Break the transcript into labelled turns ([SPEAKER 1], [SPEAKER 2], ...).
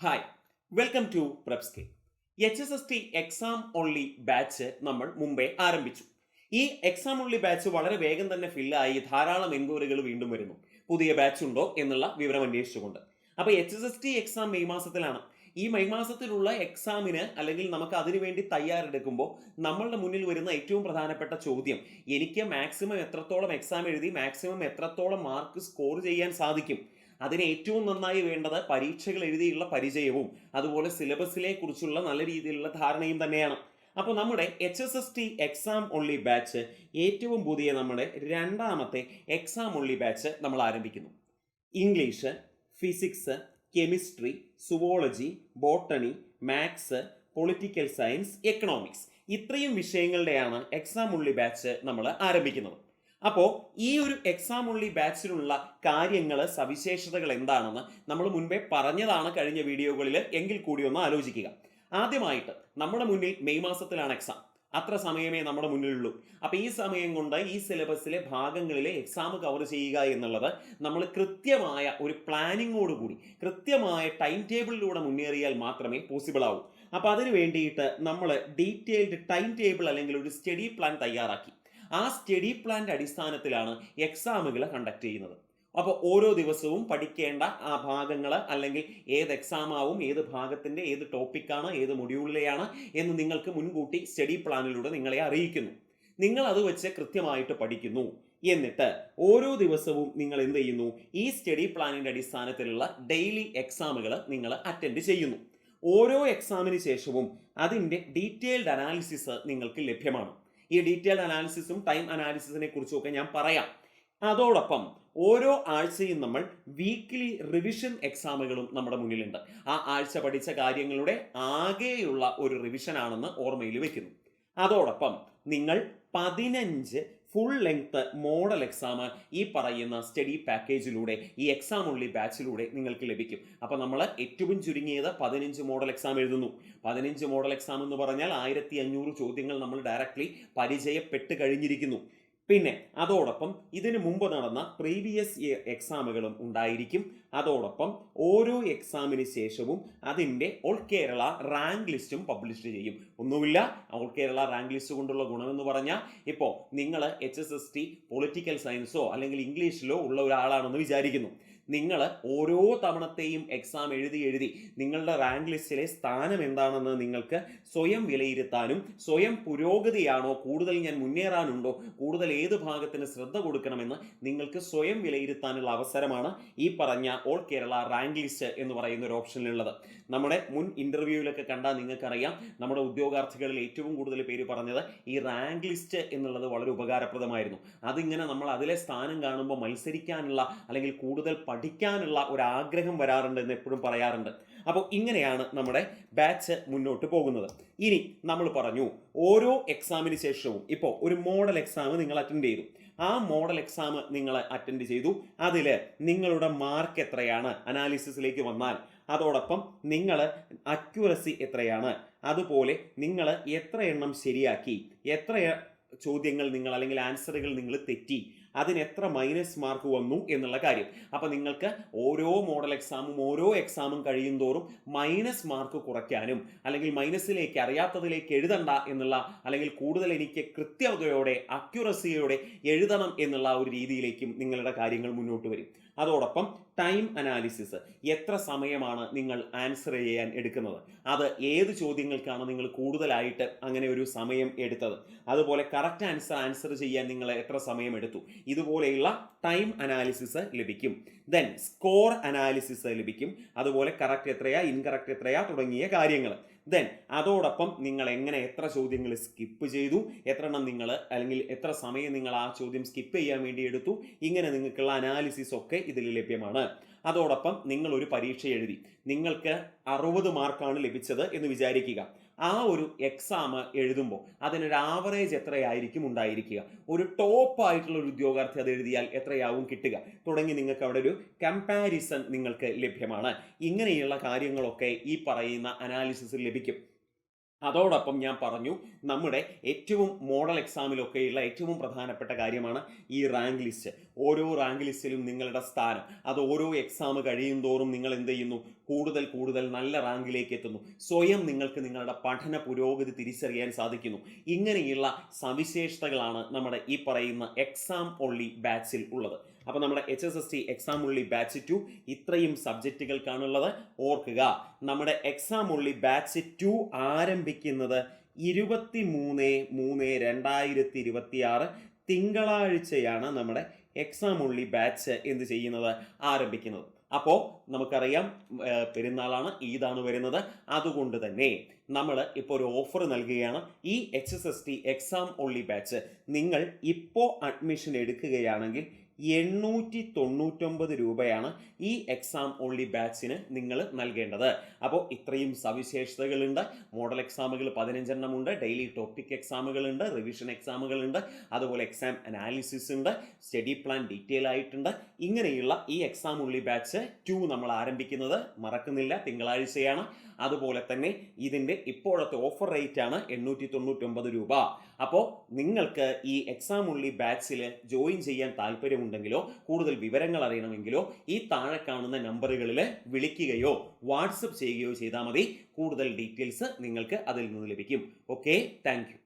[SPEAKER 1] Hi, welcome to Prepsky. HSST exam only batch നമ്മൾ മുമ്പേ ആരംഭിച്ചു. ഈ എക്സാം ഓൺലി ബാച്ച് വളരെ വേഗം തന്നെ ഫില്ലായി ധാരാളം എൻക്വയറികൾ വീണ്ടും വരുന്നു. പുതിയ ബാച്ച് ഉണ്ടോ എന്നുള്ള വിവരം അന്വേഷിച്ചുകൊണ്ട്. അപ്പോൾ HSST എക്സാം മെയ് മാസത്തിലാണ്. ഈ മെയ് മാസത്തിലുള്ള എക്സാമിന് അല്ലെങ്കിൽ നമുക്ക് അതിനു വേണ്ടി തയ്യാറെടുക്കുമ്പോൾ നമ്മളുടെ മുന്നിൽ വരുന്ന ഏറ്റവും പ്രധാനപ്പെട്ട ചോദ്യം, എനിക്ക് മാക്സിമം എത്രത്തോളം എക്സാം എഴുതി മാക്സിമം എത്രത്തോളം മാർക്ക് സ്കോർ ചെയ്യാൻ സാധിക്കും? അതിന് ഏറ്റവും നന്നായി വേണ്ടത് പരീക്ഷകൾ എഴുതിയുള്ള പരിചയവും അതുപോലെ സിലബസിനെ കുറിച്ചുള്ള നല്ല രീതിയിലുള്ള ധാരണയും തന്നെയാണ്. അപ്പോൾ നമ്മുടെ HSST എക്സാം ഓൺലി ബാച്ച് ഏറ്റവും പുതിയ നമ്മുടെ രണ്ടാമത്തെ എക്സാം ഓൺലി ബാച്ച് നമ്മൾ ആരംഭിക്കുന്നു. English, physics, chemistry, zoology, botany, maths, political science, economics, ഇത്രയും വിഷയങ്ങളുടെയാണ് എക്സാം ഓൺലി ബാച്ച് നമ്മൾ ആരംഭിക്കുന്നത്. അപ്പോൾ ഈ ഒരു എക്സാം ഓൺലി ബാച്ചിലുള്ള കാര്യങ്ങൾ, സവിശേഷതകൾ എന്താണെന്ന് നമ്മൾ മുൻപേ പറഞ്ഞതാണ് കഴിഞ്ഞ വീഡിയോകളിൽ. എങ്കിൽ കൂടി ഒന്ന് ആലോചിക്കുക. ആദ്യമായിട്ട് നമ്മുടെ മുന്നിൽ മെയ് മാസത്തിലാണ് എക്സാം. അത്ര സമയമേ നമ്മുടെ മുന്നിലുള്ളൂ. അപ്പോൾ ഈ സമയം കൊണ്ട് ഈ സിലബസിലെ ഭാഗങ്ങളിലെ എക്സാം കവർ ചെയ്യുക എന്നുള്ളത് നമ്മൾ കൃത്യമായ ഒരു പ്ലാനിങ്ങോടുകൂടി കൃത്യമായ ടൈം ടേബിളിലൂടെ മുന്നേറിയാൽ മാത്രമേ പോസിബിൾ ആവൂ. അപ്പോൾ അതിന് വേണ്ടിയിട്ട് നമ്മൾ ഡീറ്റെയിൽഡ് ടൈം ടേബിൾ അല്ലെങ്കിൽ ഒരു സ്റ്റഡി പ്ലാൻ തയ്യാറാക്കി. ആ സ്റ്റഡി പ്ലാന്റെ അടിസ്ഥാനത്തിലാണ് എക്സാമുകൾ കണ്ടക്ട് ചെയ്യുന്നത്. അപ്പോൾ ഓരോ ദിവസവും പഠിക്കേണ്ട ആ ഭാഗങ്ങൾ അല്ലെങ്കിൽ ഏത് എക്സാം ആവും, ഏത് ഭാഗത്തിന്റെ ഏത് ടോപ്പിക്കാണ്, ഏത് മൊഡ്യൂളിലെയാണ് എന്ന് നിങ്ങൾക്ക് മുൻകൂട്ടി സ്റ്റഡി പ്ലാനിലൂടെ നിങ്ങളെ അറിയിക്കുന്നു. നിങ്ങൾ അത് വെച്ച് കൃത്യമായിട്ട് പഠിക്കുന്നു. എന്നിട്ട് ഓരോ ദിവസവും നിങ്ങൾ എന്ത് ചെയ്യുന്നു? ഈ സ്റ്റഡി പ്ലാനിന്റെ അടിസ്ഥാനത്തിലുള്ള ഡെയിലി എക്സാമുകൾ നിങ്ങൾ അറ്റൻഡ് ചെയ്യുന്നു. ഓരോ എക്സാമിന് ശേഷവും അതിൻ്റെ ഡീറ്റെയിൽഡ് അനാലിസിസ് നിങ്ങൾക്ക് ലഭ്യമാണ്. ഈ ഡീറ്റെയിൽഡ് അനാലിസിസും ടൈം അനാലിസിസിനെ കുറിച്ചുമൊക്കെ ഞാൻ പറയാം. അതോടൊപ്പം ഓരോ ആഴ്ചയും നമ്മൾ വീക്ക്ലി റിവിഷൻ എക്സാമുകളും നമ്മുടെ മുന്നിലുണ്ട്. ആ ആഴ്ച പഠിച്ച കാര്യങ്ങളുടെ ആകെയുള്ള ഒരു റിവിഷൻ ആണെന്ന് ഓർമ്മയിൽ വെക്കുന്നു. അതോടൊപ്പം നിങ്ങൾ 15 ഫുൾ ലെങ്ത് മോഡൽ എക്സാം ഈ പറയുന്ന സ്റ്റഡി പാക്കേജിലൂടെ, ഈ എക്സാം ഓൺലി ബാച്ചിലൂടെ നിങ്ങൾക്ക് ലഭിക്കും. അപ്പോൾ നമ്മൾ ഏറ്റവും ചുരുങ്ങിയത് 15 മോഡൽ എക്സാം എഴുതുന്നു. 15 മോഡൽ എക്സാം എന്ന് പറഞ്ഞാൽ 1500 ചോദ്യങ്ങൾ നമ്മൾ ഡയറക്റ്റ്ലി പരിചയപ്പെട്ട് കഴിഞ്ഞിരിക്കുന്നു. പിന്നെ അതോടൊപ്പം ഇതിനു മുമ്പ് നടന്ന പ്രീവിയസ് ഇയർ എക്സാമുകളും ഉണ്ടായിരിക്കും. അതോടൊപ്പം ഓരോ എക്സാമിന് ശേഷവും അതിൻ്റെ ഓൾ കേരള റാങ്ക് ലിസ്റ്റും പബ്ലിഷ് ചെയ്യും. ഒന്നുമില്ല, ഓൾ കേരള റാങ്ക് ലിസ്റ്റ് കൊണ്ടുള്ള ഗുണമെന്ന് പറഞ്ഞാൽ, ഇപ്പോൾ നിങ്ങൾ HSST പൊളിറ്റിക്കൽ സയൻസോ അല്ലെങ്കിൽ ഇംഗ്ലീഷിലോ ഉള്ള ഒരാളാണെന്ന് വിചാരിക്കുന്നു. നിങ്ങൾ ഓരോ തവണത്തെയും എക്സാം എഴുതി നിങ്ങളുടെ റാങ്ക് ലിസ്റ്റിലെ സ്ഥാനം എന്താണെന്ന് നിങ്ങൾക്ക് സ്വയം വിലയിരുത്താനും, സ്വയം പുരോഗതിയാണോ, കൂടുതൽ ഞാൻ മുന്നേറാനുണ്ടോ, കൂടുതൽ ഏത് ഭാഗത്തിന് ശ്രദ്ധ കൊടുക്കണമെന്ന് നിങ്ങൾക്ക് സ്വയം വിലയിരുത്താനുള്ള അവസരമാണ് ഈ പറഞ്ഞ ഓൾ കേരള റാങ്ക് ലിസ്റ്റ് എന്ന് പറയുന്ന ഒരു ഓപ്ഷനിലുള്ളത്. നമ്മുടെ മുൻ ഇന്റർവ്യൂവിലൊക്കെ കണ്ടാൽ നിങ്ങൾക്കറിയാം, നമ്മുടെ ഉദ്യോഗാർത്ഥികളിൽ ഏറ്റവും കൂടുതൽ പേര് പറഞ്ഞത് ഈ റാങ്ക് ലിസ്റ്റ് എന്നുള്ളത് വളരെ ഉപകാരപ്രദമായിരുന്നു. അതിങ്ങനെ നമ്മൾ അതിലെ സ്ഥാനം കാണുമ്പോൾ മത്സരിക്കാനുള്ള അല്ലെങ്കിൽ കൂടുതൽ പഠിക്കാനുള്ള ഒരു ആഗ്രഹം വരാറുണ്ട് എന്ന് എപ്പോഴും പറയാറുണ്ട്. അപ്പോൾ ഇങ്ങനെയാണ് നമ്മുടെ ബാച്ച് മുന്നോട്ട് പോകുന്നത്. ഇനി നമ്മൾ പറഞ്ഞു, ഓരോ എക്സാമിന് ശേഷവും ഇപ്പോൾ ഒരു മോഡൽ എക്സാം നിങ്ങൾ അറ്റൻഡ് ചെയ്തു. ആ മോഡൽ എക്സാം നിങ്ങൾ അറ്റൻഡ് ചെയ്തു. അതിൽ നിങ്ങളുടെ മാർക്ക് എത്രയാണ് അനാലിസിസിലേക്ക് വന്നാൽ, അതോടൊപ്പം നിങ്ങൾ അക്യുറസി എത്രയാണ്, അതുപോലെ നിങ്ങൾ എത്ര എണ്ണം ശരിയാക്കി, എത്ര ചോദ്യങ്ങൾ നിങ്ങൾ അല്ലെങ്കിൽ ആൻസറുകൾ നിങ്ങൾ തെറ്റി, അതിന് എത്ര മൈനസ് മാർക്ക് വന്നു എന്നുള്ള കാര്യം. അപ്പം നിങ്ങൾക്ക് ഓരോ മോഡൽ എക്സാമും ഓരോ എക്സാമും കഴിയും തോറും മൈനസ് മാർക്ക് കുറയ്ക്കാനും, അല്ലെങ്കിൽ മൈനസിലേക്ക് അറിയാത്തതിലേക്ക് എഴുതണ്ട എന്നുള്ള, അല്ലെങ്കിൽ കൂടുതൽ എനിക്ക് കൃത്യതയോടെ അക്യുറസിയോടെ എഴുതണം എന്നുള്ള ഒരു രീതിയിലേക്കും നിങ്ങളുടെ കാര്യങ്ങൾ മുന്നോട്ട് വരും. അതോടൊപ്പം ടൈം അനാലിസിസ്, എത്ര സമയമാണ് നിങ്ങൾ ആൻസർ ചെയ്യാൻ എടുക്കുന്നത്, അത് ഏത് ചോദ്യങ്ങൾക്കാണ് നിങ്ങൾ കൂടുതലായിട്ട് അങ്ങനെ ഒരു സമയം എടുത്തത്, അതുപോലെ കറക്റ്റ് ആൻസർ ചെയ്യാൻ നിങ്ങൾ എത്ര സമയം എടുത്തു, ഇതുപോലെയുള്ള ടൈം അനാലിസിസ് ലഭിക്കും. ദെൻ സ്കോർ അനാലിസിസ് ലഭിക്കും. അതുപോലെ കറക്റ്റ് എത്രയാ, ഇൻകറക്റ്റ് എത്രയാ തുടങ്ങിയ കാര്യങ്ങൾ. ദെൻ അതോടൊപ്പം നിങ്ങൾ എങ്ങനെ എത്ര ചോദ്യങ്ങൾ സ്കിപ്പ് ചെയ്തു, എത്ര എണ്ണം നിങ്ങൾ അല്ലെങ്കിൽ എത്ര സമയം നിങ്ങൾ ആ ചോദ്യം സ്കിപ്പ് ചെയ്യാൻ വേണ്ടി എടുത്തു, ഇങ്ങനെ നിങ്ങൾക്കുള്ള അനാലിസിസ് ഒക്കെ ഇതിൽ ലഭ്യമാണ്. അതോടൊപ്പം നിങ്ങൾ ഒരു പരീക്ഷ എഴുതി, നിങ്ങൾക്ക് 60 മാർക്കാണ് ലഭിച്ചത് എന്ന് വിചാരിക്കുക. ആ ഒരു എക്സാം എഴുതുമ്പോൾ അതിനൊരു ആവറേജ് എത്രയായിരിക്കും ഉണ്ടായിരിക്കുക, ഒരു ടോപ്പ് ആയിട്ടുള്ള ഒരു ഉദ്യോഗാർത്ഥി അത് എഴുതിയാൽ എത്രയാവും കിട്ടുക തുടങ്ങി നിങ്ങൾക്ക് അവിടെ ഒരു കമ്പാരിസൺ നിങ്ങൾക്ക് ലഭ്യമാണ്. ഇങ്ങനെയുള്ള കാര്യങ്ങളൊക്കെ ഈ പറയുന്ന അനാലിസിസിൽ ലഭിക്കും. അതോടൊപ്പം ഞാൻ പറഞ്ഞു, നമ്മുടെ ഏറ്റവും മോഡൽ എക്സാമിലൊക്കെയുള്ള ഏറ്റവും പ്രധാനപ്പെട്ട കാര്യമാണ് ഈ റാങ്ക് ലിസ്റ്റ്. ഓരോ റാങ്ക് ലിസ്റ്റിലും നിങ്ങളുടെ സ്ഥാനം അത് ഓരോ എക്സാം കഴിയും തോറും നിങ്ങൾ എന്ത് ചെയ്യുന്നു, കൂടുതൽ കൂടുതൽ നല്ല റാങ്കിലേക്ക് എത്തുന്നു. സ്വയം നിങ്ങൾക്ക് നിങ്ങളുടെ പഠന പുരോഗതി തിരിച്ചറിയാൻ സാധിക്കുന്നു. ഇങ്ങനെയുള്ള സവിശേഷതകളാണ് നമ്മുടെ ഈ പറയുന്ന എക്സാം ഓൺലി ബാച്ചിൽ ഉള്ളത്. അപ്പോൾ നമ്മുടെ HSST എക്സാം ഓൺലി ബാച്ച് 2 ഇത്രയും സബ്ജക്റ്റുകൾക്കാണുള്ളത്. ഓർക്കുക, നമ്മുടെ എക്സാം ഓൺലി ബാച്ച് 2 ആരംഭിക്കുന്നത് 23/3/2026 തിങ്കളാഴ്ചയാണ് നമ്മുടെ എക്സാം ഓൺലി ബാച്ച് എന്ത് ചെയ്യുന്നത്, ആരംഭിക്കുന്നത്. അപ്പോൾ നമുക്കറിയാം പെരുന്നാളാണ്, ഈദാണ് വരുന്നത്. അതുകൊണ്ട് തന്നെ നമ്മൾ ഇപ്പോൾ ഒരു ഓഫർ നൽകുകയാണ്. ഈ HSST എക്സാം ഓൺലി ബാച്ച് നിങ്ങൾ ഇപ്പോൾ അഡ്മിഷൻ എടുക്കുകയാണെങ്കിൽ 899 രൂപയാണ് ഈ എക്സാം ഓൺലി ബാച്ചിന് നിങ്ങൾ നൽകേണ്ടത്. അപ്പോൾ ഇത്രയും സവിശേഷതകളുണ്ട്. മോഡൽ എക്സാമുകൾ 15 എണ്ണമുണ്ട്, ഡെയിലി ടോപ്പിക് എക്സാമുകളുണ്ട്, റിവിഷൻ എക്സാമുകളുണ്ട്, അതുപോലെ എക്സാം അനാലിസിസ് ഉണ്ട്, സ്റ്റഡി പ്ലാൻ ഡീറ്റെയിൽ ആയിട്ടുണ്ട്. ഇങ്ങനെയുള്ള ഈ എക്സാം ഓൺലി ബാച്ച് 2 നമ്മൾ ആരംഭിക്കുന്നത് മറക്കുന്നില്ല, തിങ്കളാഴ്ചയാണ്. അതുപോലെ തന്നെ ഇതിൻ്റെ ഇപ്പോഴത്തെ ഓഫർ റേറ്റ് ആണ് 899 രൂപ. അപ്പോൾ നിങ്ങൾക്ക് ഈ എക്സാം ഓൺലി ബാച്ചിൽ ജോയിൻ ചെയ്യാൻ താല്പര്യമുണ്ടെങ്കിലോ കൂടുതൽ വിവരങ്ങൾ അറിയണമെങ്കിലോ ഈ താഴെ കാണുന്ന നമ്പറുകളിൽ വിളിക്കുകയോ വാട്സപ്പ് ചെയ്യുകയോ ചെയ്താൽ മതി. കൂടുതൽ ഡീറ്റെയിൽസ് നിങ്ങൾക്ക് അതിൽ നിന്ന് ലഭിക്കും. Okay, thank you.